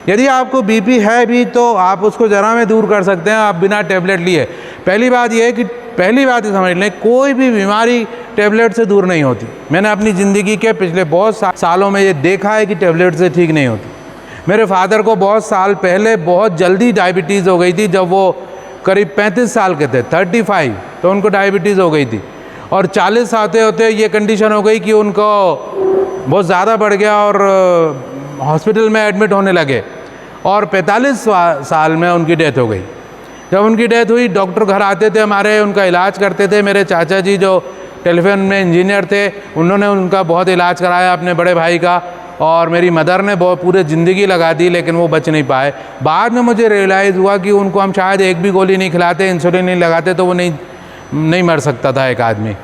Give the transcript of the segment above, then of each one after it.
यदि आपको बीपी है भी तो आप उसको ज़रा में दूर कर सकते हैं, आप बिना टेबलेट लिए। पहली बात यह है कि पहली बात ये समझ लें, कोई भी बीमारी टेबलेट से दूर नहीं होती। मैंने अपनी ज़िंदगी के पिछले बहुत सालों में ये देखा है कि टेबलेट से ठीक नहीं होती। मेरे फादर को बहुत साल पहले बहुत जल्दी डायबिटीज़ हो गई थी, जब वो करीब 35 साल के थे, 35, तो उनको डायबिटीज़ हो गई थी। और 40 आते होते ये कंडीशन हो गई कि उनको बहुत ज़्यादा बढ़ गया और हॉस्पिटल में एडमिट होने लगे, और 45 साल में उनकी डेथ हो गई। जब उनकी डेथ हुई, डॉक्टर घर आते थे हमारे, उनका इलाज करते थे। मेरे चाचा जी जो टेलीफोन में इंजीनियर थे, उन्होंने उनका बहुत इलाज कराया अपने बड़े भाई का, और मेरी मदर ने बहुत पूरी ज़िंदगी लगा दी, लेकिन वो बच नहीं पाए। बाद में मुझे रियलाइज़ हुआ कि उनको हम शायद एक भी गोली नहीं खिलाते, इंसुलिन नहीं लगाते, तो वो नहीं मर सकता था एक आदमी।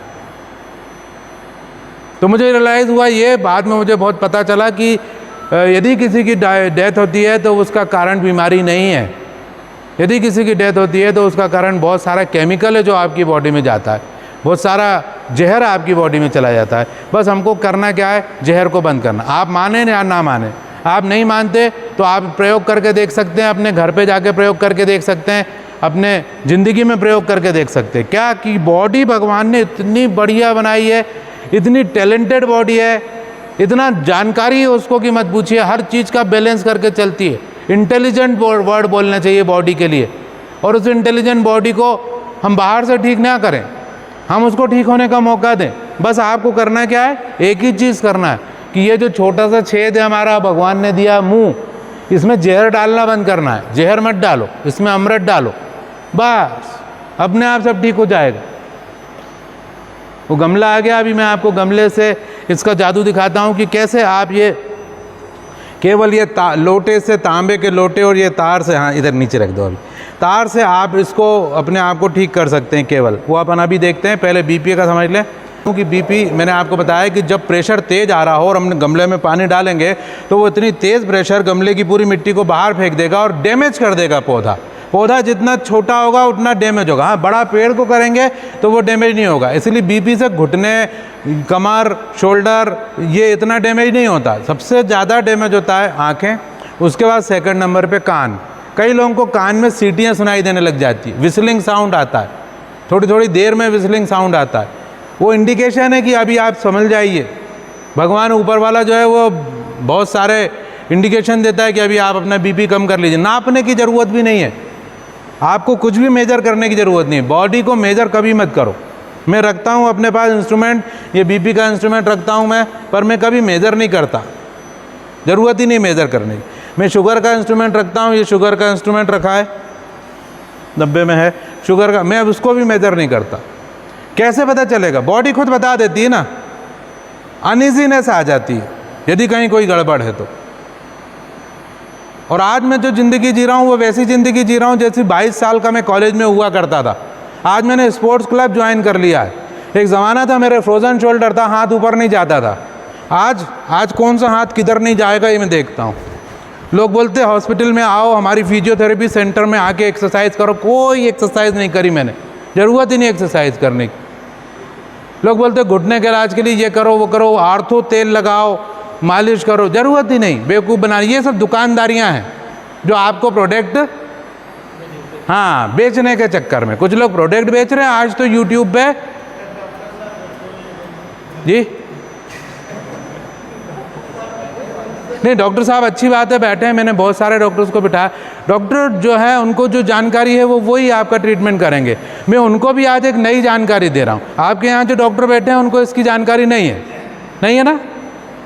तो मुझे रियलाइज़ हुआ ये, बाद में मुझे बहुत पता चला कि यदि किसी की डेथ होती है तो उसका कारण बीमारी नहीं है। यदि किसी की डेथ होती है तो उसका कारण बहुत सारा केमिकल है जो आपकी बॉडी में जाता है, बहुत सारा जहर आपकी बॉडी में चला जाता है। बस हमको करना क्या है, जहर को बंद करना। आप माने या ना माने, आप नहीं मानते तो आप प्रयोग करके देख सकते हैं, अपने घर पे जाके प्रयोग करके देख सकते हैं, अपने ज़िंदगी में प्रयोग करके देख सकते हैं। क्या कि बॉडी भगवान ने इतनी बढ़िया बनाई है, इतनी टैलेंटेड बॉडी है, इतना जानकारी है उसको कि मत पूछिए, हर चीज़ का बैलेंस करके चलती है। इंटेलिजेंट वर्ड बोलना चाहिए बॉडी के लिए, और उस इंटेलिजेंट बॉडी को हम बाहर से ठीक ना करें, हम उसको ठीक होने का मौका दें। बस आपको करना क्या है, एक ही चीज़ करना है कि ये जो छोटा सा छेद है हमारा भगवान ने दिया मुंह, इसमें जहर डालना बंद करना है। जहर मत डालो, इसमें अमृत डालो, बस अपने आप सब ठीक हो जाएगा। वो गमला आ गया, अभी मैं आपको गमले से इसका जादू दिखाता हूँ कि कैसे आप ये केवल ये लोटे से, तांबे के लोटे और ये तार से, हाँ इधर नीचे रख दो, अभी तार से आप इसको अपने आप को ठीक कर सकते हैं केवल। वो अपन अभी देखते हैं, पहले बीपी का समझ लें। क्योंकि बीपी मैंने आपको बताया कि जब प्रेशर तेज़ आ रहा हो और हम गमले में पानी डालेंगे तो वो इतनी तेज़ प्रेशर गमले की पूरी मिट्टी को बाहर फेंक देगा और डैमेज कर देगा पौधा जितना छोटा होगा उतना डैमेज होगा। हाँ, बड़ा पेड़ को करेंगे तो वो डैमेज नहीं होगा। इसलिए बीपी से घुटने, कमर, शोल्डर ये इतना डैमेज नहीं होता। सबसे ज़्यादा डैमेज होता है आँखें, उसके बाद सेकंड नंबर पे कान। कई लोगों को कान में सीटियाँ सुनाई देने लग जाती है, विस्लिंग साउंड आता है, थोड़ी थोड़ी देर में विस्लिंग साउंड आता है। वो इंडिकेशन है कि अभी आप समझ जाइए, भगवान ऊपर वाला जो है वो बहुत सारे इंडिकेशन देता है कि अभी आप अपना बीपी कम कर लीजिए। नापने की ज़रूरत भी नहीं है, आपको कुछ भी मेजर करने की ज़रूरत नहीं है। बॉडी को मेजर कभी मत करो। मैं रखता हूँ अपने पास इंस्ट्रूमेंट, ये बीपी का इंस्ट्रूमेंट रखता हूँ मैं, पर मैं कभी मेजर नहीं करता, ज़रूरत ही नहीं मेजर करने की। मैं शुगर का इंस्ट्रूमेंट रखता हूँ, ये शुगर का इंस्ट्रूमेंट रखा है, 90 में है शुगर का, मैं अब उसको भी मेजर नहीं करता। कैसे पता चलेगा, बॉडी खुद बता देती है ना, अनइजीनेस आ जाती है यदि कहीं कोई गड़बड़ है तो। और आज मैं जो ज़िंदगी जी रहा हूँ वो वैसी ज़िंदगी जी रहा हूँ जैसे 22 साल का मैं कॉलेज में हुआ करता था। आज मैंने स्पोर्ट्स क्लब ज्वाइन कर लिया है। एक ज़माना था मेरे फ्रोज़न शोल्डर था, हाथ ऊपर नहीं जाता था। आज कौन सा हाथ किधर नहीं जाएगा ये मैं देखता हूँ। लोग बोलते हैं हॉस्पिटल में आओ, हमारी फिजियोथेरेपी सेंटर में आके एक्सरसाइज करो। कोई एक्सरसाइज नहीं करी मैंने, ज़रूरत ही नहीं एक्सरसाइज करने की। लोग बोलते हैं घुटने के इलाज के लिए ये करो वो करो, आर्थो तेल लगाओ, मालिश करो, ज़रूरत ही नहीं, बेवकूफ़ बना। ये सब दुकानदारियां हैं जो आपको प्रोडक्ट बेचने के चक्कर में कुछ लोग प्रोडक्ट बेच रहे हैं। आज तो यूट्यूब पे जी नहीं, डॉक्टर साहब अच्छी बात है, बैठे हैं, मैंने बहुत सारे डॉक्टर्स को बिठाया। डॉक्टर जो है उनको जो जानकारी है वो वही आपका ट्रीटमेंट करेंगे। मैं उनको भी आज एक नई जानकारी दे रहा हूँ। आपके यहाँ जो डॉक्टर बैठे हैं उनको इसकी जानकारी नहीं है ना,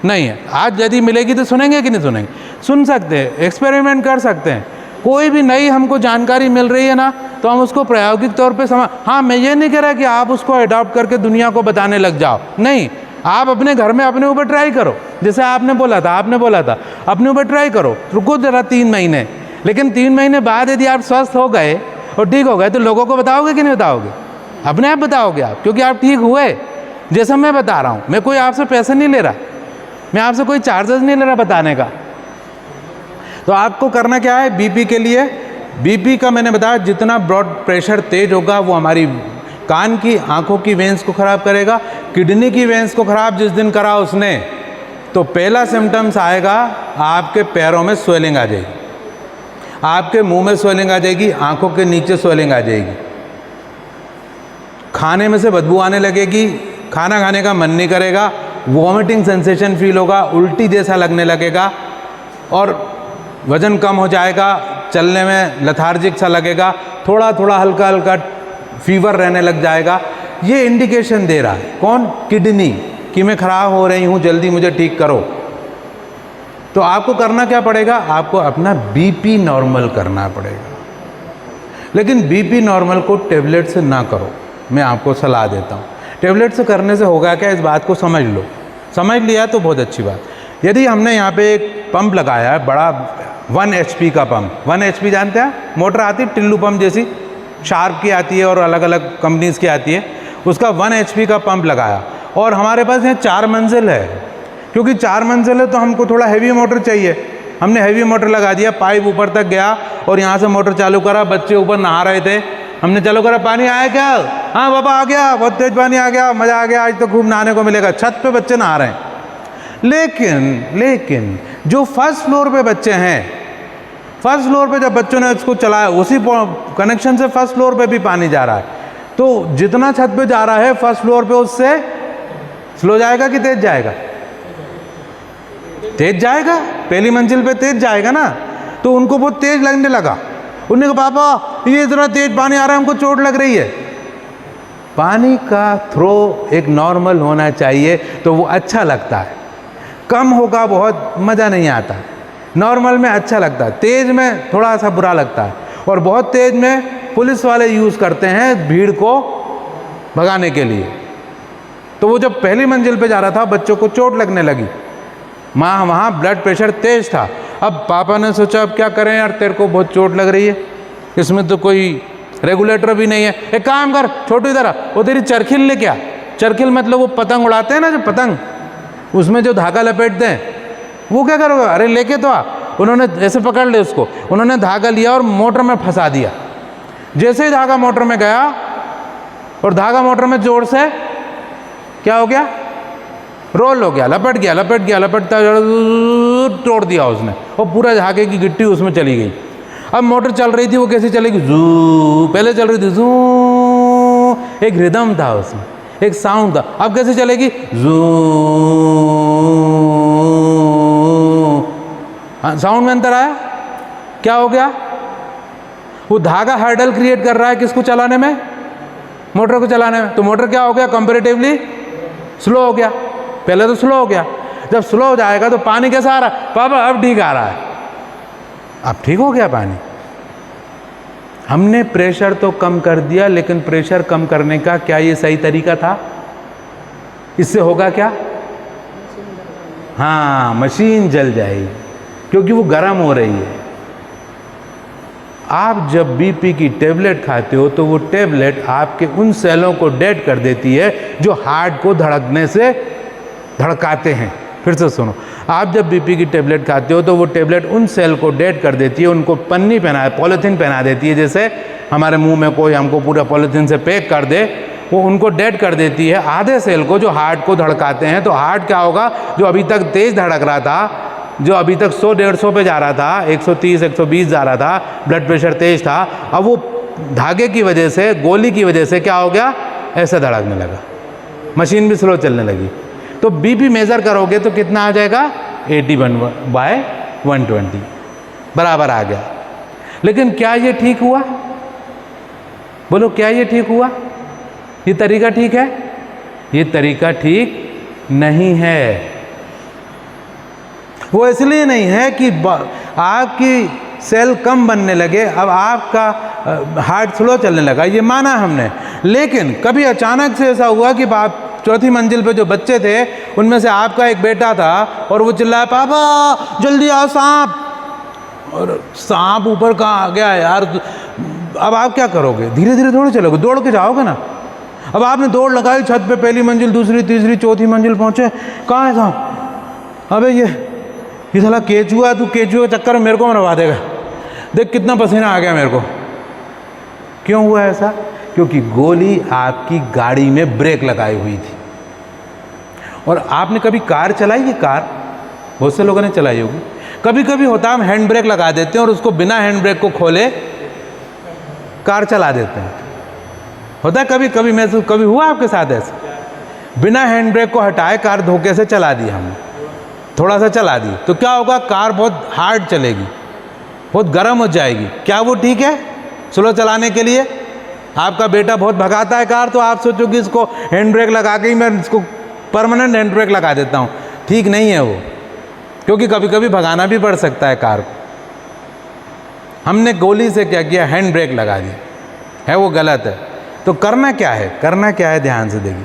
नहीं है। आज यदि मिलेगी तो सुनेंगे कि नहीं सुनेंगे, सुन सकते हैं, एक्सपेरिमेंट कर सकते हैं। कोई भी नई हमको जानकारी मिल रही है ना तो हम उसको प्रायोगिक तौर पे हाँ, मैं ये नहीं कह रहा कि आप उसको अडॉप्ट करके दुनिया को बताने लग जाओ, नहीं। आप अपने घर में अपने ऊपर ट्राई करो, जैसे आपने बोला था अपने ऊपर ट्राई करो, रुको जरा 3 महीने। लेकिन 3 महीने बाद यदि आप स्वस्थ हो गए और ठीक हो गए तो लोगों को बताओगे कि नहीं बताओगे? अपने आप बताओगे आप, क्योंकि आप ठीक हुए। जैसा मैं बता रहा हूँ, मैं कोई आपसे पैसे नहीं ले रहा, मैं आपसे कोई चार्जेस नहीं ले रहा बताने का। तो आपको करना क्या है बीपी के लिए? बीपी का मैंने बताया जितना ब्लड प्रेशर तेज होगा वो हमारी कान की, आंखों की वेंस को ख़राब करेगा। किडनी की वेंस को ख़राब जिस दिन करा उसने, तो पहला सिम्टम्स आएगा आपके पैरों में स्वेलिंग आ जाएगी। आपके मुंह में स्वेलिंग आ जाएगी, आंखों के नीचे स्वेलिंग आ जाएगी, खाने में से बदबू आने लगेगी, खाना खाने का मन नहीं करेगा, वॉमिटिंग सेंसेशन फील होगा, उल्टी जैसा लगने लगेगा और वज़न कम हो जाएगा, चलने में लथार्जिक सा लगेगा, थोड़ा थोड़ा हल्का हल्का फीवर रहने लग जाएगा। ये इंडिकेशन दे रहा है कौन? किडनी, कि मैं ख़राब हो रही हूँ, जल्दी मुझे ठीक करो। तो आपको करना क्या पड़ेगा? आपको अपना बीपी नॉर्मल करना पड़ेगा। लेकिन बीपी नॉर्मल को टेबलेट से ना करो, मैं आपको सलाह देता हूँ। टेबलेट से करने से होगा क्या, इस बात को समझ लो। समझ लिया तो बहुत अच्छी बात। यदि हमने यहाँ पे एक पंप लगाया है, बड़ा 1 HP का पंप, 1 HP जानते हैं? मोटर आती है टिल्लू पंप जैसी, शार्प की आती है और अलग अलग कंपनीज़ की आती है, उसका 1 HP का पंप लगाया और हमारे पास यहाँ 4 मंजिल है। क्योंकि 4 मंजिल है तो हमको थोड़ा हैवी मोटर चाहिए, हमने हैवी मोटर लगा दिया, पाइप ऊपर तक गया और यहाँ से मोटर चालू करा। बच्चे ऊपर नहा रहे थे, हमने चालू करा, पानी आया क्या? हाँ बाबा आ गया, बहुत तेज पानी आ गया, मज़ा आ गया, आज तो खूब नहाने को मिलेगा। छत पे बच्चे नहा रहे हैं। लेकिन जो फर्स्ट फ्लोर पे बच्चे हैं, फर्स्ट फ्लोर पे जब बच्चों ने इसको चलाया, उसी कनेक्शन से फर्स्ट फ्लोर पे भी पानी जा रहा है, तो जितना छत पे जा रहा है फर्स्ट फ्लोर पे उससे स्लो जाएगा कि तेज जाएगा? तेज जाएगा, पहली मंजिल पे तेज जाएगा ना। तो उनको बहुत तेज लगने लगा। उन्होंने कहा पापा ये इतना तेज पानी आ रहा है, हमको चोट लग रही है। पानी का थ्रो एक नॉर्मल होना चाहिए तो वो अच्छा लगता है, कम होगा बहुत मज़ा नहीं आता, नॉर्मल में अच्छा लगता है, तेज में थोड़ा सा बुरा लगता है। और बहुत तेज में पुलिस वाले यूज़ करते हैं भीड़ को भगाने के लिए। तो वो जब पहली मंजिल पे जा रहा था, बच्चों को चोट लगने लगी, वहाँ ब्लड प्रेशर तेज था। अब पापा ने सोचा अब क्या करें यार, तेरे को बहुत चोट लग रही है, इसमें तो कोई रेगुलेटर भी नहीं है। एक काम कर छोटू, इधर वो तेरी चरखिल ले क्या, चरखिल मतलब वो पतंग उड़ाते हैं ना, जो पतंग उसमें जो धागा लपेटते हैं, वो क्या करोगे? अरे लेके तो आ। उन्होंने ऐसे पकड़ ले उसको, उन्होंने धागा लिया और मोटर में फंसा दिया। जैसे ही धागा मोटर में गया और धागा मोटर में जोर से क्या हो गया, रोल हो गया, लपट गया, लपटता तोड़ दिया उसने और पूरा धागे की गिट्टी उसमें चली गई। अब मोटर चल रही थी, वो कैसे चलेगी? जू, पहले चल रही थी जू, एक रिदम था उसमें, एक साउंड था। अब कैसे चलेगी? जू, साउंड में अंतर आया। क्या हो गया? वो धागा हर्डल क्रिएट कर रहा है किसको चलाने में? मोटर को चलाने में। तो मोटर क्या हो गया? कंपैरेटिवली स्लो हो गया। पहले तो स्लो हो गया, जब स्लो हो जाएगा तो पानी कैसा आ रहा है? पापा अब ठीक आ रहा है, अब ठीक हो गया पानी। हमने प्रेशर तो कम कर दिया, लेकिन प्रेशर कम करने का क्या ये सही तरीका था? इससे होगा क्या? हाँ, मशीन जल जाएगी क्योंकि वो गर्म हो रही है। आप जब बीपी की टेबलेट खाते हो तो वो टेबलेट आपके उन सेलों को डेड कर देती है जो हार्ट को धड़कने से धड़काते हैं। फिर से सुनो, आप जब बीपी की टेबलेट खाते हो तो वो टेबलेट उन सेल को डेड कर देती है, उनको पन्नी पहना, पॉलीथीन पहना देती है। जैसे हमारे मुंह में कोई हमको पूरा पॉलीथीन से पैक कर दे, वो उनको डेड कर देती है आधे सेल को जो हार्ट को धड़काते हैं। तो हार्ट क्या होगा? जो अभी तक तेज धड़क रहा था, जो अभी तक 100-150 पे जा रहा था, 130-120 जा रहा था, ब्लड प्रेशर तेज था, अब वो धागे की वजह से, गोली की वजह से क्या हो गया? ऐसे धड़कने लगा, मशीन भी स्लो चलने लगी। तो बीपी मेज़र करोगे तो कितना आ जाएगा? 81/120 बराबर आ गया। लेकिन क्या ये ठीक हुआ? बोलो, क्या ये ठीक हुआ? ये तरीका ठीक है? ये तरीका ठीक नहीं है। वो इसलिए नहीं है कि आपकी सेल कम बनने लगे, अब आपका हार्ट स्लो चलने लगा, ये माना हमने। लेकिन कभी अचानक से ऐसा हुआ कि आप चौथी मंजिल पे जो बच्चे थे उनमें से आपका एक बेटा था और वो चिल्लाया, पापा जल्दी आओ, सांप। और सांप ऊपर कहाँ आ गया यार? अब आप क्या करोगे? धीरे धीरे थोड़ी चलोगे, दौड़ के जाओगे ना। अब आपने दौड़ लगाई, छत पे पहली मंजिल, दूसरी, तीसरी, चौथी मंजिल पहुंचे, कहाँ है सांप? अबे ये साला केचुआ है, तू केचुए के चक्कर में मेरे को मरवा देगा। देख कितना पसीना आ गया मेरे को। क्यों हुआ ऐसा? क्योंकि गोली आपकी गाड़ी में ब्रेक लगाई हुई थी। और आपने कभी कार चलाई है? कार बहुत से लोगों ने चलाई होगी। कभी कभी होता है हम हैंड ब्रेक लगा देते हैं और उसको बिना हैंड ब्रेक को खोले कार चला देते हैं। होता है कभी कभी, महसूस कभी हुआ आपके साथ ऐसा? बिना हैंड ब्रेक को हटाए कार धोखे से चला दी हमने, थोड़ा सा चला दी, तो क्या होगा, कार बहुत हार्ड चलेगी, बहुत गर्म हो जाएगी। क्या वो ठीक है स्लो चलाने के लिए? आपका बेटा बहुत भगाता है कार, तो आप सोचो कि इसको हैंड ब्रेक लगा के ही मैं इसको परमानेंट हैंड ब्रेक लगा देता हूँ। ठीक नहीं है वो, क्योंकि कभी कभी भगाना भी पड़ सकता है कार को। हमने गोली से क्या किया, हैंड ब्रेक लगा दिया, है वो गलत है। तो करना क्या है, करना क्या है, ध्यान से देखिए।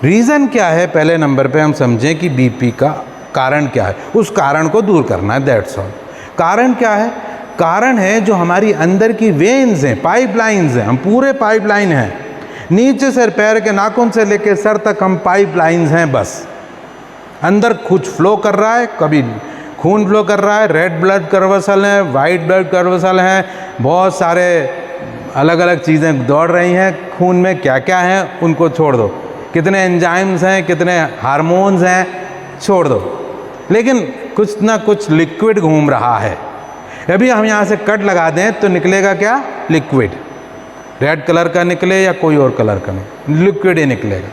रीज़न क्या है, पहले नंबर पे हम समझें कि बीपी का कारण क्या है, उस कारण को दूर करना है, दैट्स ऑल। कारण क्या है? कारण है जो हमारी अंदर की वेन्स हैं, पाइपलाइंस हैं, हम पूरे पाइपलाइन हैं, नीचे से पैर के नाखून से लेकर सर तक हम पाइपलाइंस हैं। बस अंदर कुछ फ्लो कर रहा है, कभी खून फ्लो कर रहा है, रेड ब्लड कर्वसल है, वाइट ब्लड कर्वसल है, बहुत सारे अलग अलग चीज़ें दौड़ रही हैं खून में, क्या क्या हैं उनको छोड़ दो, कितने एंजाइम्स हैं, कितने हार्मोन्स हैं, छोड़ दो, लेकिन कुछ ना कुछ लिक्विड घूम रहा है। अभी हम यहाँ से कट लगा दें तो निकलेगा क्या? लिक्विड, रेड कलर का निकले या कोई और कलर का निकले, लिक्विड ही निकलेगा।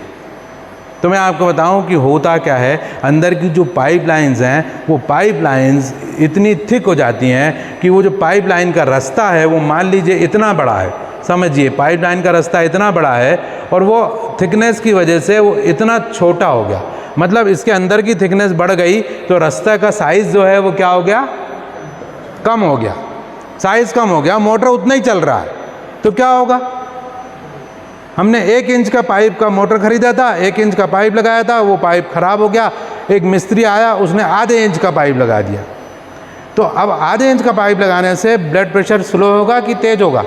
तो मैं आपको बताऊं कि होता क्या है, अंदर की जो पाइपलाइंस हैं वो पाइपलाइंस इतनी थिक हो जाती हैं कि वो जो पाइपलाइन का रास्ता है वो मान लीजिए इतना बड़ा है, समझिए पाइपलाइन का रास्ता इतना बड़ा है और वो थिकनेस की वजह से वो इतना छोटा हो गया, मतलब इसके अंदर की थिकनेस बढ़ गई तो रास्ता का साइज़ जो है वो क्या हो गया? कम हो गया, साइज़ कम हो गया, मोटर उतना ही चल रहा है। तो क्या होगा? हमने 1 इंच का पाइप का मोटर खरीदा था, 1 इंच का पाइप लगाया था, वो पाइप ख़राब हो गया, एक मिस्त्री आया उसने आधे इंच का पाइप लगा दिया। तो अब आधे इंच का पाइप लगाने से ब्लड प्रेशर स्लो होगा कि तेज़ होगा?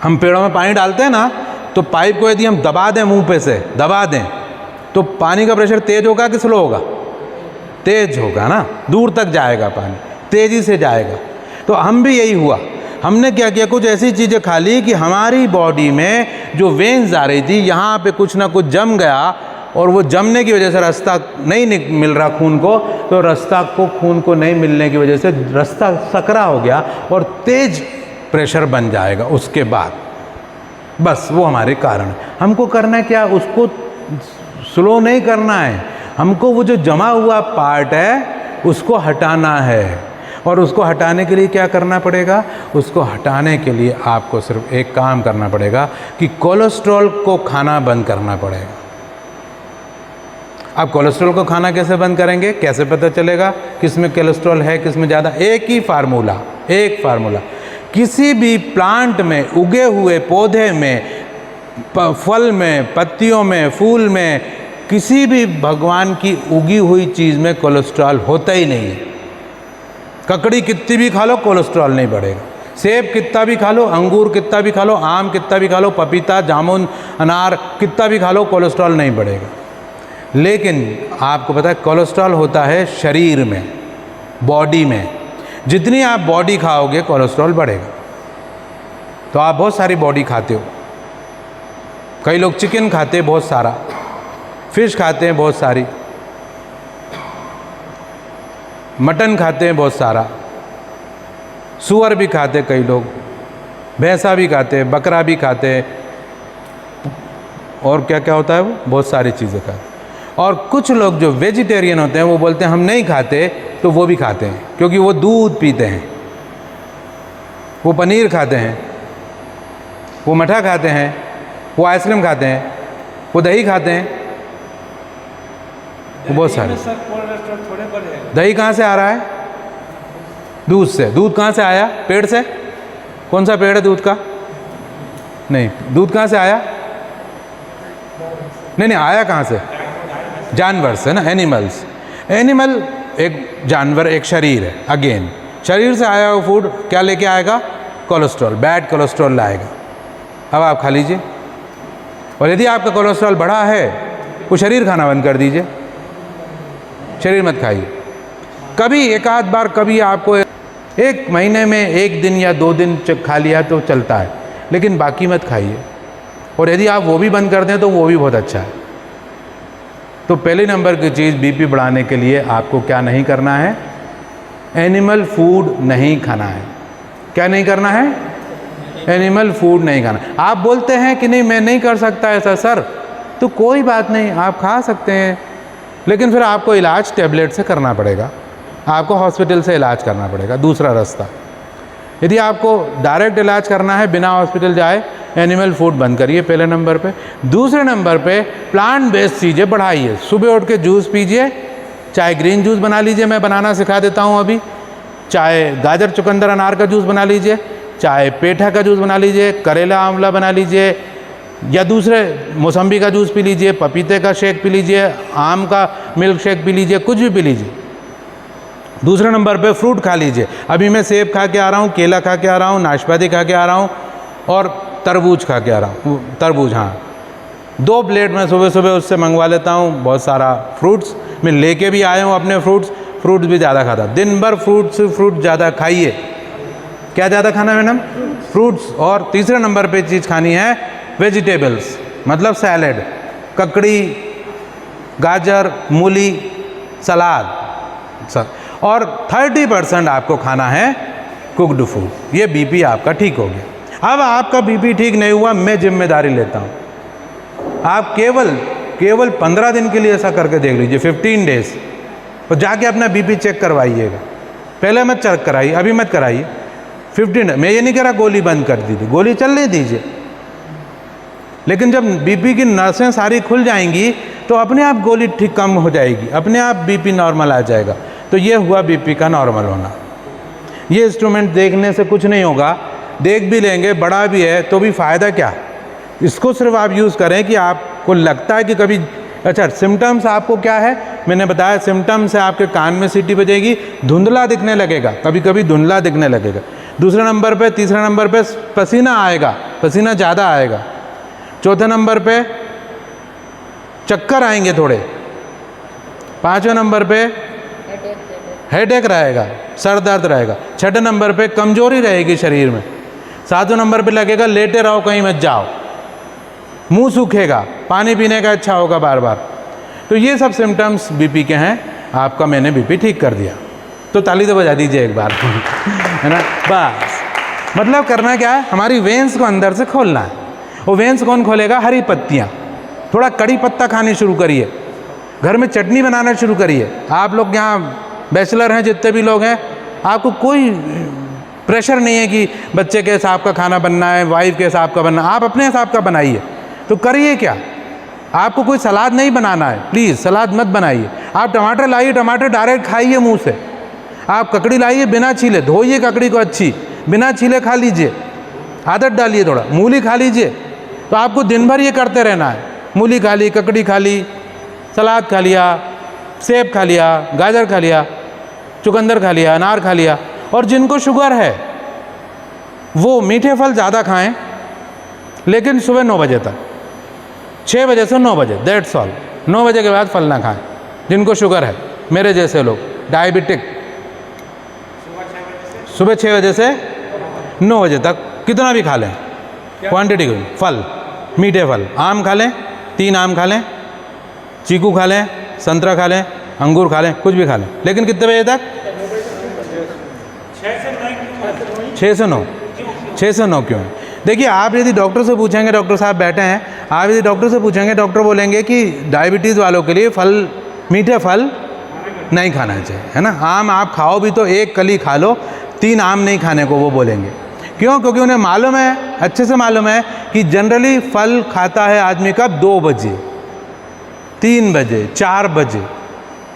हम पेड़ों में पानी डालते हैं ना, तो पाइप को यदि हम दबा दें, मुंह पे से दबा दें, तो पानी का प्रेशर तेज़ होगा कि स्लो होगा? तेज़ होगा ना, दूर तक जाएगा पानी, तेज़ी से जाएगा। तो हम भी यही हुआ, हमने क्या किया, कुछ ऐसी चीज़ें खा ली कि हमारी बॉडी में जो वेन्स आ रही थी यहाँ पे कुछ ना कुछ जम गया और वो जमने की वजह से रास्ता नहीं मिल रहा खून को, तो रास्ता को खून को नहीं मिलने की वजह से रास्ता सकरा हो गया और तेज प्रेशर बन जाएगा उसके बाद। बस वो हमारे कारण है। हमको करना क्या, उसको स्लो नहीं करना है, हमको वो जो जमा हुआ पार्ट है उसको हटाना है। और उसको हटाने के लिए क्या करना पड़ेगा? उसको हटाने के लिए आपको सिर्फ एक काम करना पड़ेगा कि कोलेस्ट्रॉल को खाना बंद करना पड़ेगा। आप कोलेस्ट्रॉल को खाना कैसे बंद करेंगे? कैसे पता चलेगा किस में कोलेस्ट्रॉल है, किस में ज़्यादा? एक ही फार्मूला, एक फार्मूला। किसी भी प्लांट में, उगे हुए पौधे में, फल में, पत्तियों में, फूल में, किसी भी भगवान की उगी हुई चीज़ में कोलेस्ट्रॉल होता ही नहीं है। ककड़ी कितनी भी खा लो कोलेस्ट्रॉल नहीं बढ़ेगा, सेब कितना भी खा लो, अंगूर कितना भी खा लो, आम कितना भी खा लो, पपीता, जामुन, अनार कितना भी खा लो, कोलेस्ट्रॉल नहीं बढ़ेगा। लेकिन आपको पता है कोलेस्ट्रॉल होता है शरीर में, बॉडी में। जितनी आप बॉडी खाओगे कोलेस्ट्रॉल बढ़ेगा। तो आप बहुत सारी बॉडी खाते हो, कई लोग चिकन खाते हैं बहुत सारा, फिश खाते हैं बहुत सारी, मटन खाते हैं बहुत सारा, सूअर भी खाते कई लोग, भैंसा भी खाते हैं, बकरा भी खाते हैं, और क्या क्या होता है वो बहुत सारी चीज़ें खाते। और कुछ लोग जो वेजिटेरियन होते हैं वो बोलते हैं हम नहीं खाते, तो वो भी खाते हैं क्योंकि वो दूध पीते हैं, वो पनीर खाते हैं, वो मठा खाते हैं, वो आइसक्रीम खाते हैं, वो दही खाते हैं, वो बहुत सारे। दही कहाँ से आ रहा है? दूध से। दूध कहाँ से आया? पेड़ से। कौन सा पेड़ है दूध का? नहीं, दूध कहाँ से आया? नहीं नहीं, आया कहाँ से? जानवर से ना, एनिमल्स। एनिमल एक जानवर, एक शरीर है, अगेन शरीर से आया हुआ फूड क्या लेके आएगा? कोलेस्ट्रॉल, बैड कोलेस्ट्रॉल लाएगा। अब आप खा लीजिए, और यदि आपका कोलेस्ट्रॉल बढ़ा है वो शरीर खाना बंद कर दीजिए, शरीर मत खाइए। कभी एक आध बार, कभी आपको 1 महीने में 1 दिन या 2 दिन खा लिया तो चलता है, लेकिन बाकी मत खाइए। और यदि आप वो भी बंद कर दें तो वो भी बहुत अच्छा है। तो पहले नंबर की चीज़ बीपी बढ़ाने के लिए आपको क्या नहीं करना है, एनिमल फूड नहीं खाना है। क्या नहीं करना है, एनिमल फूड नहीं खाना। आप बोलते हैं कि नहीं मैं नहीं कर सकता ऐसा सर, तो कोई बात नहीं, आप खा सकते हैं, लेकिन फिर आपको इलाज टैबलेट से करना पड़ेगा, आपको हॉस्पिटल से इलाज करना पड़ेगा, दूसरा रास्ता। यदि आपको डायरेक्ट इलाज करना है बिना हॉस्पिटल जाए, एनिमल फूड बंद करिए पहले नंबर पे। दूसरे नंबर पे प्लांट बेस्ड चीज़ें बढ़ाइए। सुबह उठ के जूस पीजिए, चाहे ग्रीन जूस बना लीजिए, मैं बनाना सिखा देता हूँ अभी, चाहे गाजर चुकंदर अनार का जूस बना लीजिए, चाहे पेठा का जूस बना लीजिए, करेला आंवला बना लीजिए, या दूसरे मौसम्बी का जूस पी लीजिए, पपीते का शेक पी लीजिए, आम का मिल्क शेक पी लीजिए, कुछ भी पी लीजिए। दूसरे नंबर पे फ्रूट खा लीजिए। अभी मैं सेब खा के आ रहा हूँ, केला खा के आ रहा हूँ, नाशपाती खा के आ रहा हूँ और तरबूज खा के आ रहा हूँ। तरबूज, हाँ, 2 प्लेट मैं सुबह सुबह उससे मंगवा लेता हूँ। बहुत सारा फ्रूट्स मैं लेके भी आया हूँ अपने फ्रूट्स भी ज़्यादा खाता। दिन भर फ्रूट ज़्यादा खाइए। क्या ज़्यादा खाना है मैडम? फ्रूट्स। और तीसरे नंबर पे चीज़ खानी है वेजिटेबल्स, मतलब सैलेड, ककड़ी, गाजर, मूली, सलाद। और 30% आपको खाना है कुक्ड फूड। ये बीपी आपका ठीक हो गया। अब आपका बीपी ठीक नहीं हुआ, मैं जिम्मेदारी लेता हूँ। आप केवल 15 दिन के लिए ऐसा करके देख लीजिए, 15 डेज, और जाके अपना बीपी चेक करवाइएगा। पहले मत चेक कराइए, अभी मत कराइए। 15, मैं ये नहीं कह रहा गोली बंद कर दीजिए, गोली चलने दीजिए, लेकिन जब बीपी की नसें सारी खुल जाएंगी तो अपने आप गोली ठीक कम हो जाएगी, अपने आप बीपी नॉर्मल आ जाएगा। तो ये हुआ बीपी का नॉर्मल होना। ये इंस्ट्रूमेंट देखने से कुछ नहीं होगा, देख भी लेंगे, बड़ा भी है तो भी फ़ायदा क्या। इसको सिर्फ आप यूज़ करें कि आपको लगता है कि कभी, अच्छा सिम्टम्स आपको क्या है, मैंने बताया सिम्टम्स है आपके कान में सीटी बजेगी, धुंधला दिखने लगेगा, कभी कभी धुंधला दिखने लगेगा। दूसरे नंबर पे, तीसरे नंबर पे पसीना आएगा, पसीना ज़्यादा आएगा। चौथे नंबर पे चक्कर आएंगे थोड़े। 5वें नंबर पे हेडेक रहेगा, सर दर्द रहेगा। 6ठे नंबर पे कमजोरी रहेगी शरीर में। 7वें नंबर पे लगेगा लेटे रहो, कहीं मत जाओ। मुंह सूखेगा, पानी पीने का इच्छा होगा बार बार। तो ये सब सिम्टम्स बीपी के हैं। आपका मैंने बीपी ठीक कर दिया, तो ताली तो बजा दीजिए एक बार है ना। बस मतलब करना क्या है, हमारी वेंस को अंदर से खोलना है। वो वेंस कौन खोलेगा? हरी पत्तियाँ। थोड़ा कड़ी पत्ता खानी शुरू करिए, घर में चटनी बनाना शुरू करिए। आप लोग यहाँ बैचलर हैं, जितने भी लोग हैं, आपको कोई प्रेशर नहीं है कि बच्चे के हिसाब का खाना बनना है, वाइफ के हिसाब का बनना, आप अपने हिसाब का बनाइए। तो करिए क्या, आपको कोई सलाद नहीं बनाना है, प्लीज़ सलाद मत बनाइए। आप टमाटर लाइए, टमाटर डायरेक्ट खाइए मुंह से। आप ककड़ी लाइए बिना छीले, धोइए ककड़ी को अच्छी, बिना छीले खा लीजिए, आदत डालिए। थोड़ा मूली खा लीजिए। तो आपको दिन भर ये करते रहना है, मूली खा ली, ककड़ी खा ली, सलाद खा लिया, सेब खा लिया, गाजर खा लिया, चुकंदर खा लिया, अनार खा लिया। और जिनको शुगर है वो मीठे फल ज़्यादा खाएं, लेकिन सुबह 9 बजे तक, 6 बजे से 9 बजे, दैट्स ऑल। 9 बजे के बाद फल ना खाएं जिनको शुगर है, मेरे जैसे लोग डायबिटिक। सुबह 6 बजे से 9 बजे तक कितना भी खा लें, क्वांटिटी फल, मीठे फल। आम खा लें, 3 आम खा लें, चीकू खा लें, संतरा खा लें, अंगूर खा लें, कुछ भी खा लें, लेकिन कितने बजे तक? 6 से 9। 6 से 9 क्यों है? देखिए, आप यदि डॉक्टर से पूछेंगे, डॉक्टर साहब बैठे हैं, आप यदि डॉक्टर से पूछेंगे, डॉक्टर बोलेंगे कि डायबिटीज़ वालों के लिए फल, मीठे फल नहीं खाना चाहिए, है ना। आम आप खाओ भी तो 1 कली खा लो, 3 आम नहीं खाने को वो बोलेंगे। क्यों? क्योंकि उन्हें मालूम है, अच्छे से मालूम है कि जनरली फल खाता है आदमी कब? 2 बजे, 3 बजे, 4 बजे,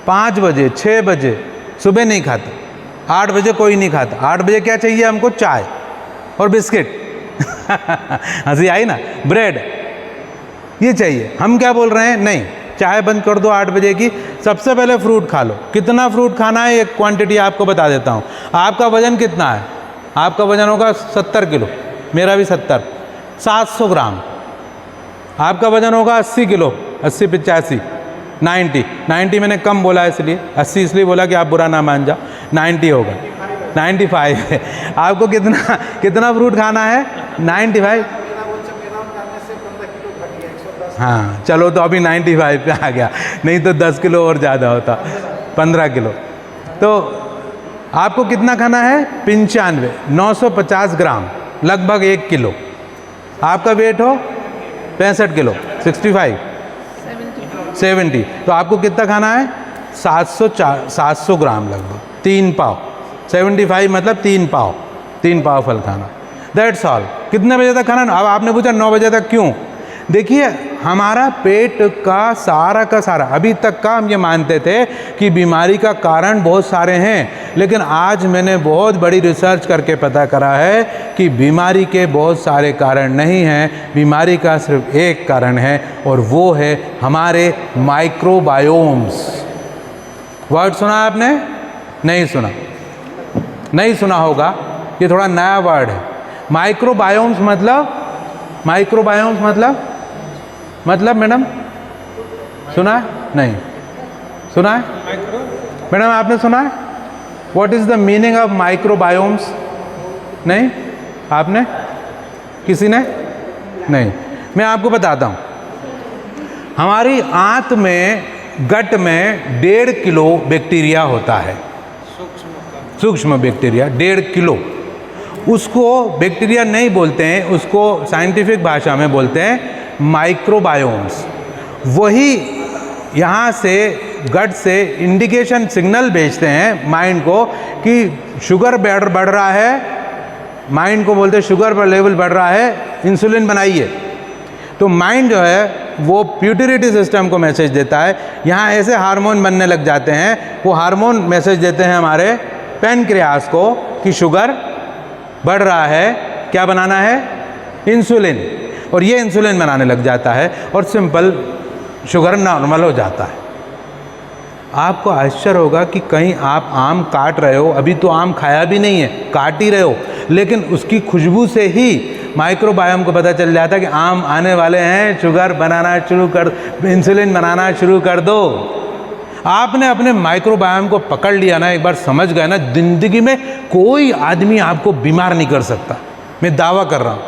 5 बजे, 6 बजे। सुबह नहीं खाता। 8 बजे कोई नहीं खाता। 8 बजे क्या चाहिए हमको? चाय और बिस्किट हंसी आई ना, ब्रेड, ये चाहिए। हम क्या बोल रहे हैं? नहीं, चाय बंद कर दो 8 बजे की, सबसे पहले फ्रूट खा लो। कितना फ्रूट खाना है, एक क्वांटिटी आपको बता देता हूँ। आपका वजन कितना है? आपका वजन होगा 70 किलो, मेरा भी 70, 700 ग्राम। आपका वजन होगा 80 किलो, 80, 85, 90 मैंने कम बोला इसलिए, 80 इसलिए बोला कि आप बुरा ना मान जाओ, 90 होगा, 95 है। आपको कितना फ्रूट खाना है? 95। हाँ चलो, तो अभी 95 पे आ गया, नहीं तो 10 किलो और ज़्यादा होता, 15 किलो। तो आपको कितना खाना है? 95, 950 ग्राम, लगभग 1 किलो। आपका वेट हो 65 किलो, 65, 70, तो आपको कितना खाना है? 700 ग्राम, लगभग 3 पाव। 75 मतलब 3 पाव, 3 पाव फल खाना, दैट्स ऑल। कितने बजे तक खाना? अब आपने पूछा 9 बजे तक, क्यों? देखिए, हमारा पेट का सारा, अभी तक का हम ये मानते थे कि बीमारी का कारण बहुत सारे हैं, लेकिन आज मैंने बहुत बड़ी रिसर्च करके पता करा है कि बीमारी के बहुत सारे कारण नहीं हैं, बीमारी का सिर्फ एक कारण है, और वो है हमारे माइक्रोबायोम्स। वर्ड सुना आपने? नहीं सुना, नहीं सुना होगा, ये थोड़ा नया वर्ड है। माइक्रोबायोम्स मतलब मैडम सुना है? नहीं सुना है? मैडम आपने सुना है? What is the meaning of microbiomes? नहीं, आपने? किसी ने? नहीं। मैं आपको बताता हूँ, हमारी आंत में, गट में 1.5 किलो बैक्टीरिया होता है, सूक्ष्म बैक्टीरिया 1.5 किलो। उसको बैक्टीरिया नहीं बोलते हैं, उसको साइंटिफिक भाषा में बोलते हैं माइक्रोबायोम्स। वही यहाँ से, गट से इंडिकेशन सिग्नल भेजते हैं माइंड को कि शुगर बढ़ रहा है, माइंड को बोलते हैं शुगर पर लेवल बढ़ रहा है, इंसुलिन बनाइए। तो माइंड जो है वो प्यूटरिटी सिस्टम को मैसेज देता है, यहाँ ऐसे हार्मोन बनने लग जाते हैं, वो हार्मोन मैसेज देते हैं हमारे पैनक्रियास को कि शुगर बढ़ रहा है, क्या बनाना है? इंसुलिन, और ये इंसुलिन बनाने लग जाता है और सिंपल शुगर नॉर्मल हो जाता है। आपको आश्चर्य होगा कि कहीं आप आम काट रहे हो, अभी तो आम खाया भी नहीं है, काट ही रहे हो, लेकिन उसकी खुशबू से ही माइक्रोबायोम को पता चल जाता है कि आम आने वाले हैं, शुगर बनाना शुरू कर, इंसुलिन बनाना शुरू कर दो। आपने अपने माइक्रोबायोम को पकड़ लिया ना, एक बार समझ गए ना, जिंदगी में कोई आदमी आपको बीमार नहीं कर सकता, मैं दावा कर रहा हूँ।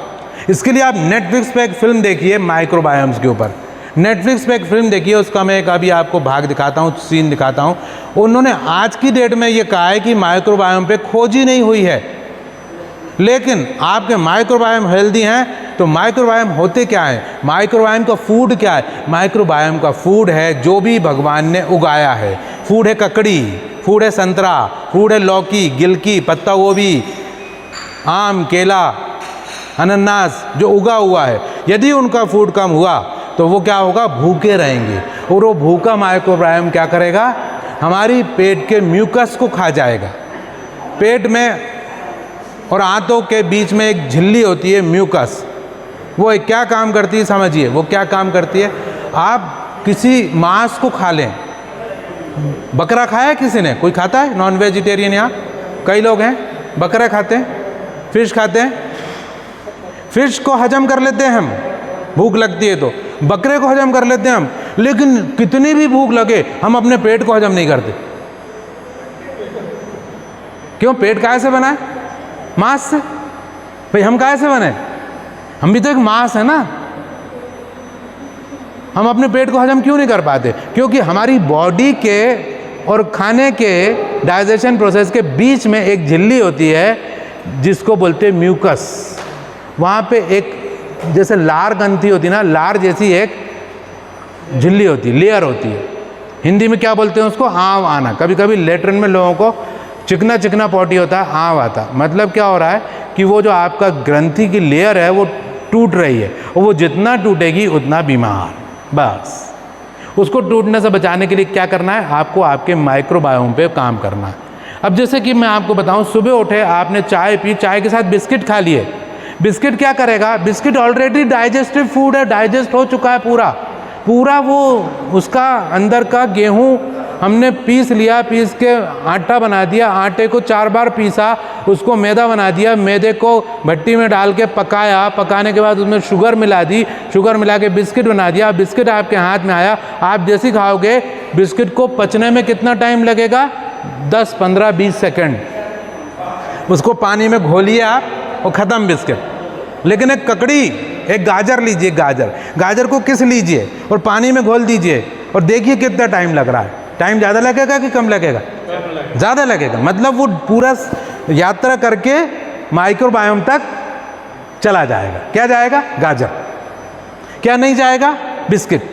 इसके लिए आप नेटफ्लिक्स पे एक फिल्म देखिए माइक्रोबायोम्स के ऊपर, नेटफ्लिक्स पे एक फिल्म देखिए, उसका मैं एक अभी आपको भाग दिखाता हूँ, सीन दिखाता हूँ। उन्होंने आज की डेट में ये कहा है कि माइक्रोबायोम पे खोज ही नहीं हुई है, लेकिन आपके माइक्रोबायोम हेल्दी हैं तो माइक्रोबायोम होते क्या है? माइक्रोबायोम का फूड क्या है? माइक्रोबायोम का फूड है जो भी भगवान ने उगाया है। फूड है ककड़ी, फूड है संतरा, फूड है लौकी, गिलकी, पत्ता गोभी, आम, केला, अनानास, जो उगा हुआ है। यदि उनका फूड कम हुआ तो वो क्या होगा? भूखे रहेंगे, और वो भूखा माइक्रोबायोम क्या करेगा? हमारी पेट के म्यूकस को खा जाएगा। पेट में और आंतों के बीच में एक झिल्ली होती है म्यूकस, वो क्या काम करती है समझिए, वो क्या काम करती है? आप किसी मांस को खा लें, बकरा खाया है किसी ने? कोई खाता है नॉन वेजिटेरियन? यहाँ कई लोग हैं, बकरा खाते हैं, फिश खाते हैं, फिश को हजम कर लेते हैं हम, भूख लगती है तो, बकरे को हजम कर लेते हैं हम, लेकिन कितनी भी भूख लगे हम अपने पेट को हजम नहीं करते। क्यों? पेट काहे से बना है? मांस से। भाई हम काहे से बने? हम भी तो एक मांस है ना। हम अपने पेट को हजम क्यों नहीं कर पाते? क्योंकि हमारी बॉडी के और खाने के डाइजेशन प्रोसेस के बीच में एक झिल्ली होती है जिसको बोलते हैं म्यूकस। वहाँ पे एक जैसे लार ग्रंथि होती है ना, लार जैसी एक झिल्ली होती है, लेयर होती है। हिंदी में क्या बोलते हैं उसको? आँव आना। कभी कभी लेटरिन में लोगों को चिकना चिकना पॉटी होता है, आँव आता। मतलब क्या हो रहा है कि वो जो आपका ग्रंथि की लेयर है वो टूट रही है, और वो जितना टूटेगी उतना बीमार। बस उसको टूटने से बचाने के लिए क्या करना है? आपको आपके माइक्रोबायोम पे काम करना है। अब जैसे कि मैं आपको बताऊं, सुबह उठे, आपने चाय पी, चाय के साथ बिस्किट खा लिए। बिस्किट क्या करेगा? बिस्किट ऑलरेडी डाइजेस्टिव फूड है, डाइजेस्ट हो चुका है पूरा वो उसका अंदर का गेहूं हमने पीस लिया, पीस के आटा बना दिया, आटे को 4 बार पीसा, उसको मैदा बना दिया, मैदे को भट्टी में डाल के पकाया, पकाने के बाद उसमें शुगर मिला दी, शुगर मिला के बिस्किट बना दिया। बिस्किट आपके हाथ में आया, आप जैसे ही खाओगे बिस्किट को पचने में कितना टाइम लगेगा? 10, 15, 20 सेकेंड। उसको पानी में घोलिए आप और ख़त्म बिस्किट। लेकिन एक ककड़ी एक गाजर लीजिए, गाजर को किस लीजिए और पानी में घोल दीजिए और देखिए कितना टाइम लग रहा है। टाइम ज़्यादा लगेगा कि कम लगेगा? ज़्यादा लगेगा। मतलब वो पूरा यात्रा करके माइक्रोबायोम तक चला जाएगा। क्या जाएगा? गाजर। क्या नहीं जाएगा? बिस्किट।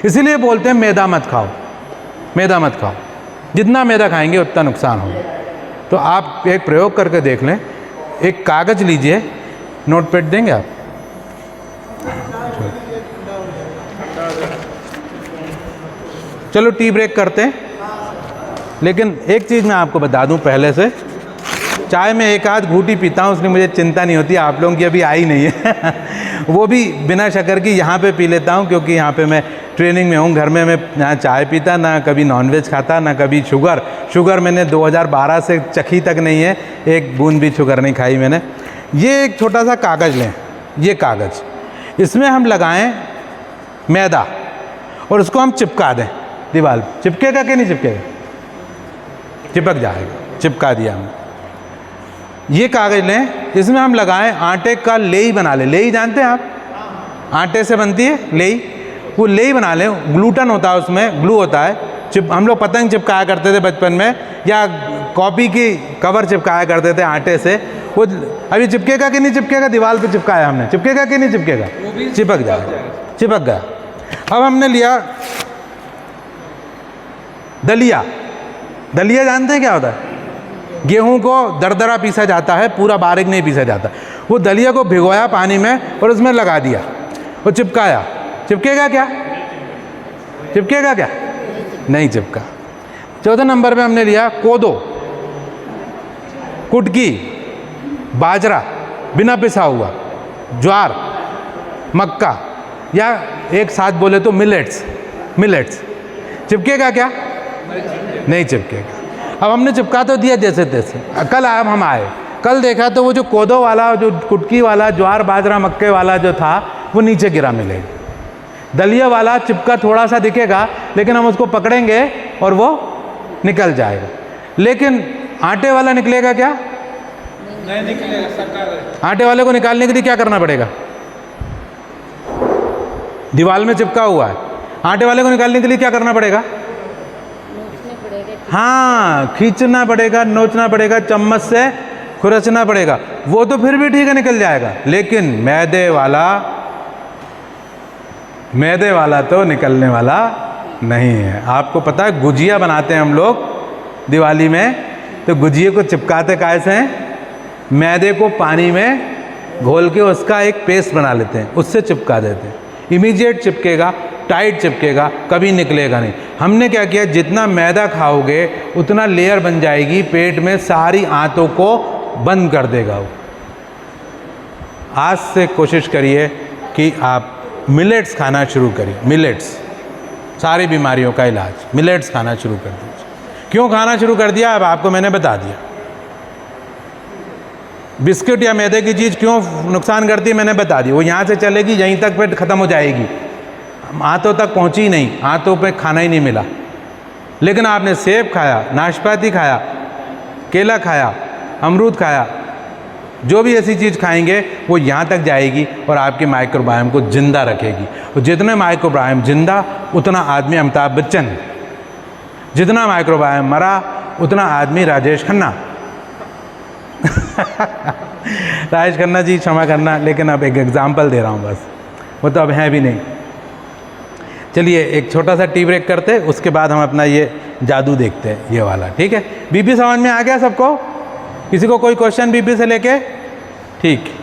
इसीलिए बोलते हैं मैदा मत खाओ, मैदा मत खाओ। जितना मैदा खाएंगे उतना नुकसान होगा। तो आप एक प्रयोग करके देख लें। एक कागज़ लीजिए, नोटपैड देंगे आप? चलो टी ब्रेक करते हैं। लेकिन एक चीज़ मैं आपको बता दूं पहले से, चाय में एक आध घूंटी पीता हूँ, उसमें मुझे चिंता नहीं होती। आप लोगों की अभी आई नहीं है वो भी बिना शक्कर की यहाँ पे पी लेता हूँ, क्योंकि यहाँ पे मैं ट्रेनिंग में हूँ। घर में मैं ना चाय पीता, ना कभी नॉनवेज खाता, ना कभी शुगर मैंने 2012 से चखी तक नहीं है, एक बूंद भी शुगर नहीं खाई मैंने। ये एक छोटा सा कागज़ लें, ये कागज़, इसमें हम लगाएं मैदा और उसको हम चिपका दें दीवार। चिपकेगा कि नहीं चिपकेगा? चिपक जाएगा। चिपका दिया हमने। ये कागज़ लें, इसमें हम लगाएं आटे का लेई बना लें। लेई जानते हैं आप? आटे से बनती है लेई। वो लेई बना लें। ग्लूटन होता है उसमें, ग्लू होता है। हम लोग पतंग चिपकाया करते थे बचपन में, या कॉपी की कवर चिपकाया करते थे आटे से। वो अभी चिपकेगा कि नहीं चिपकेगा? दीवार पे चिपकाया हमने, चिपकेगा कि नहीं चिपकेगा? चिपक जाएगा। चिपक गया। अब हमने लिया दलिया। दलिया जानते हैं क्या होता है? गेहूं को दरदरा पीसा जाता है, पूरा बारीक नहीं पीसा जाता। वो दलिया को भिगोया पानी में और उसमें लगा दिया और चिपकाया। चिपकेगा क्या? चिपकेगा क्या? नहीं चिपका। चौथे नंबर पे हमने लिया कोदो, कुटकी, बाजरा बिना पिसा हुआ, ज्वार, मक्का, या एक साथ बोले तो मिलेट्स। चिपकेगा क्या? नहीं चिपकेगा। अब हमने चिपका तो दिया जैसे तैसे। कल हम आए, कल देखा तो वो जो कोदो वाला, जो कुटकी वाला, ज्वार बाजरा मक्के वाला जो था, वो नीचे गिरा मिलेगा। दलिया वाला चिपका थोड़ा सा दिखेगा, लेकिन हम उसको पकड़ेंगे और वो निकल जाएगा। लेकिन आटे वाला निकलेगा क्या? नहीं निकलेगा। आटे वाले को निकालने के लिए क्या करना पड़ेगा? दीवार में चिपका हुआ है, आटे वाले को निकालने के लिए क्या करना पड़ेगा? हाँ, खींचना पड़ेगा, नोचना पड़ेगा, चम्मच से खुरचना पड़ेगा। वो तो फिर भी ठीक है, निकल जाएगा। लेकिन मैदे वाला तो निकलने वाला नहीं है। आपको पता है गुजिया बनाते हैं हम लोग दिवाली में, तो गुजिया को चिपकाते कैसे हैं? मैदे को पानी में घोल के उसका एक पेस्ट बना लेते हैं, उससे चिपका देते हैं। इमीडिएट चिपकेगा, टाइट चिपकेगा, कभी निकलेगा नहीं। हमने क्या किया, जितना मैदा खाओगे उतना लेयर बन जाएगी पेट में, सारी आंतों को बंद कर देगा वो। आज से कोशिश करिए कि आप मिलेट्स खाना शुरू करिए। मिलेट्स सारी बीमारियों का इलाज, मिलेट्स खाना शुरू कर दीजिए। क्यों खाना शुरू कर दिया अब आपको मैंने बता दिया। बिस्किट या मैदे की चीज़ क्यों नुकसान करती है मैंने बता दी। वो यहाँ से चलेगी, यहीं तक पेट ख़त्म हो जाएगी, आंतों तक पहुँची ही नहीं, आंतों पे खाना ही नहीं मिला। लेकिन आपने सेब खाया, नाशपाती खाया, केला खाया, अमरूद खाया, जो भी ऐसी चीज़ खाएंगे वो यहाँ तक जाएगी और आपके माइक्रोबायोम को ज़िंदा रखेगी। और जितने माइक्रोबायोम जिंदा उतना आदमी अमिताभ बच्चन, जितना माइक्रोबायोम मरा उतना आदमी राजेश खन्ना राजेश खन्ना जी क्षमा करना, लेकिन अब एक एग्जाम्पल दे रहा हूँ बस, वो तो अब हैं भी नहीं। चलिए एक छोटा सा टी ब्रेक करते, उसके बाद हम अपना ये जादू देखते हैं, ये वाला। ठीक है, बीपी समझ में आ गया सबको? किसी को कोई क्वेश्चन बीपी से लेके? ठीक।